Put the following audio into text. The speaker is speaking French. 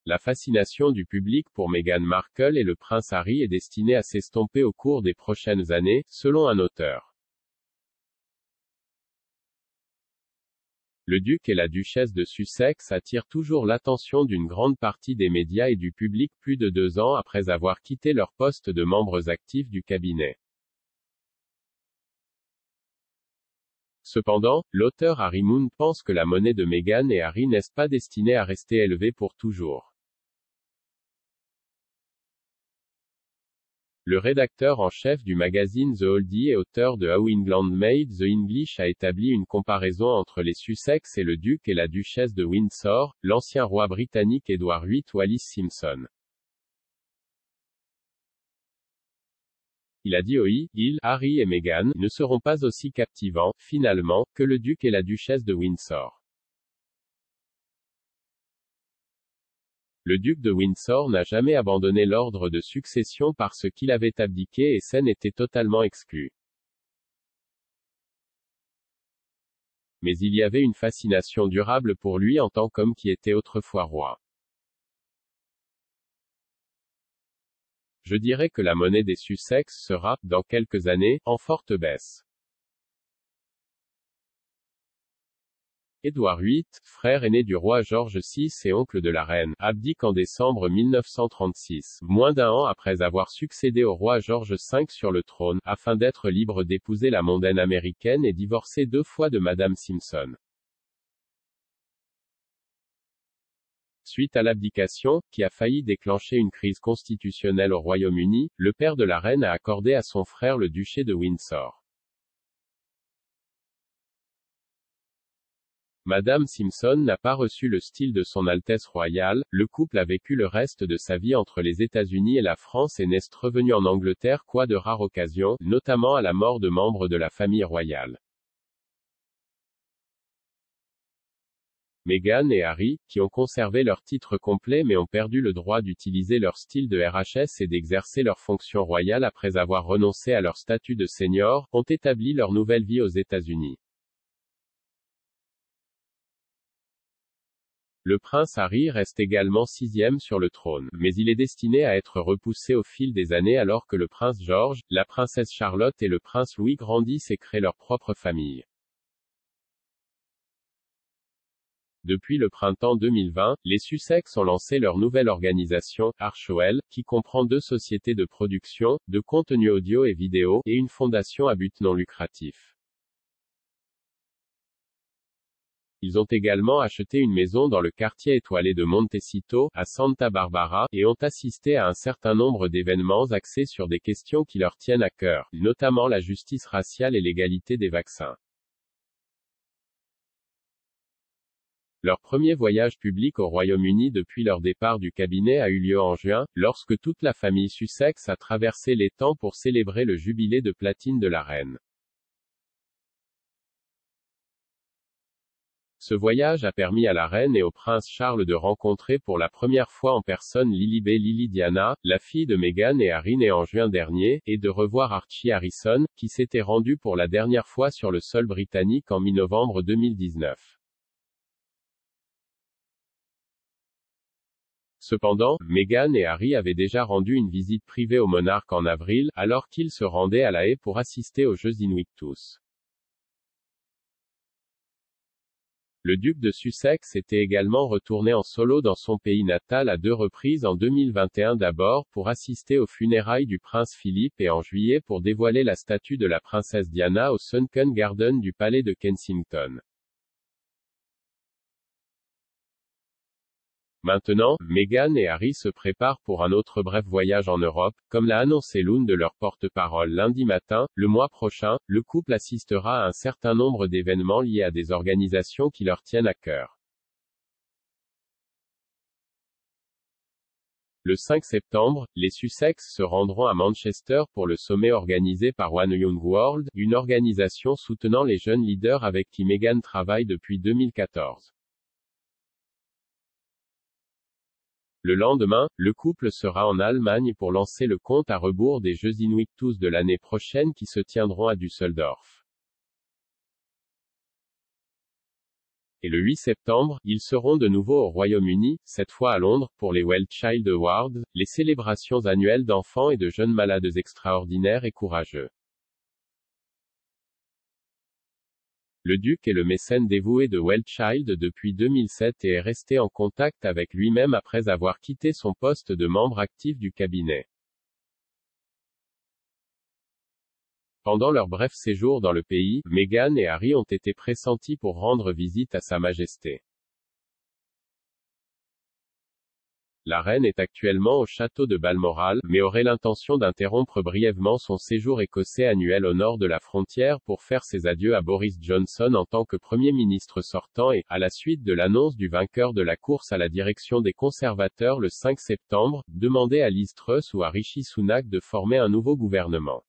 La fascination du public pour Meghan Markle et le prince Harry est destinée à s'estomper au cours des prochaines années, selon un auteur. Le duc et la duchesse de Sussex attirent toujours l'attention d'une grande partie des médias et du public plus de 2 ans après avoir quitté leur poste de membres actifs du cabinet. Cependant, l'auteur Harry Moon pense que la monnaie de Meghan et Harry n'est pas destinée à rester élevée pour toujours. Le rédacteur en chef du magazine The Oldie et auteur de How England Made the English a établi une comparaison entre les Sussex et le duc et la duchesse de Windsor, l'ancien roi britannique Édouard VIII Wallis Simpson. Il a dit Harry et Meghan ne seront pas aussi captivants, finalement, que le duc et la duchesse de Windsor. Le duc de Windsor n'a jamais abandonné l'ordre de succession parce qu'il avait abdiqué et Seine était totalement exclu. Mais il y avait une fascination durable pour lui en tant qu'homme qui était autrefois roi. Je dirais que la monnaie des Sussex sera, dans quelques années, en forte baisse. Édouard VIII, frère aîné du roi George VI et oncle de la reine, abdique en décembre 1936, moins d'un an après avoir succédé au roi George V sur le trône, afin d'être libre d'épouser la mondaine américaine et divorcer 2 fois de Madame Simpson. Suite à l'abdication, qui a failli déclencher une crise constitutionnelle au Royaume-Uni, le père de la reine a accordé à son frère le duché de Windsor. Madame Simpson n'a pas reçu le style de son Altesse royale, le couple a vécu le reste de sa vie entre les États-Unis et la France et n'est revenu en Angleterre qu'à de rares occasions, notamment à la mort de membres de la famille royale. Meghan et Harry, qui ont conservé leur titre complet mais ont perdu le droit d'utiliser leur style de RHS et d'exercer leurs fonctions royales après avoir renoncé à leur statut de senior, ont établi leur nouvelle vie aux États-Unis. Le prince Harry reste également 6e sur le trône, mais il est destiné à être repoussé au fil des années alors que le prince George, la princesse Charlotte et le prince Louis grandissent et créent leur propre famille. Depuis le printemps 2020, les Sussex ont lancé leur nouvelle organisation, Archewell, qui comprend 2 sociétés de production, de contenu audio et vidéo, et une fondation à but non lucratif. Ils ont également acheté une maison dans le quartier étoilé de Montecito, à Santa Barbara, et ont assisté à un certain nombre d'événements axés sur des questions qui leur tiennent à cœur, notamment la justice raciale et l'égalité des vaccins. Leur premier voyage public au Royaume-Uni depuis leur départ du cabinet a eu lieu en juin, lorsque toute la famille Sussex a traversé l'étang pour célébrer le jubilé de platine de la reine. Ce voyage a permis à la reine et au prince Charles de rencontrer pour la première fois en personne Lily Diana, la fille de Meghan et Harry née en juin dernier, et de revoir Archie Harrison, qui s'était rendu pour la dernière fois sur le sol britannique en mi-novembre 2019. Cependant, Meghan et Harry avaient déjà rendu une visite privée au monarque en avril, alors qu'ils se rendaient à La Haye pour assister aux Jeux Invictus. Le duc de Sussex était également retourné en solo dans son pays natal à 2 reprises en 2021 d'abord pour assister aux funérailles du prince Philippe et en juillet pour dévoiler la statue de la princesse Diana au Sunken Garden du palais de Kensington. Maintenant, Meghan et Harry se préparent pour un autre bref voyage en Europe, comme l'a annoncé l'une de leurs porte-parole lundi matin. Le mois prochain, le couple assistera à un certain nombre d'événements liés à des organisations qui leur tiennent à cœur. Le 5 septembre, les Sussex se rendront à Manchester pour le sommet organisé par One Young World, une organisation soutenant les jeunes leaders avec qui Meghan travaille depuis 2014. Le lendemain, le couple sera en Allemagne pour lancer le compte à rebours des Jeux Invictus de l'année prochaine qui se tiendront à Düsseldorf. et le 8 septembre, ils seront de nouveau au Royaume-Uni, cette fois à Londres, pour les Well Child Awards, les célébrations annuelles d'enfants et de jeunes malades extraordinaires et courageux. Le duc est le mécène dévoué de Well Child depuis 2007 et est resté en contact avec lui-même après avoir quitté son poste de membre actif du cabinet. Pendant leur bref séjour dans le pays, Meghan et Harry ont été pressentis pour rendre visite à Sa Majesté. La reine est actuellement au château de Balmoral, mais aurait l'intention d'interrompre brièvement son séjour écossais annuel au nord de la frontière pour faire ses adieux à Boris Johnson en tant que Premier ministre sortant et, à la suite de l'annonce du vainqueur de la course à la direction des conservateurs le 5 septembre, demander à Liz Truss ou à Rishi Sunak de former un nouveau gouvernement.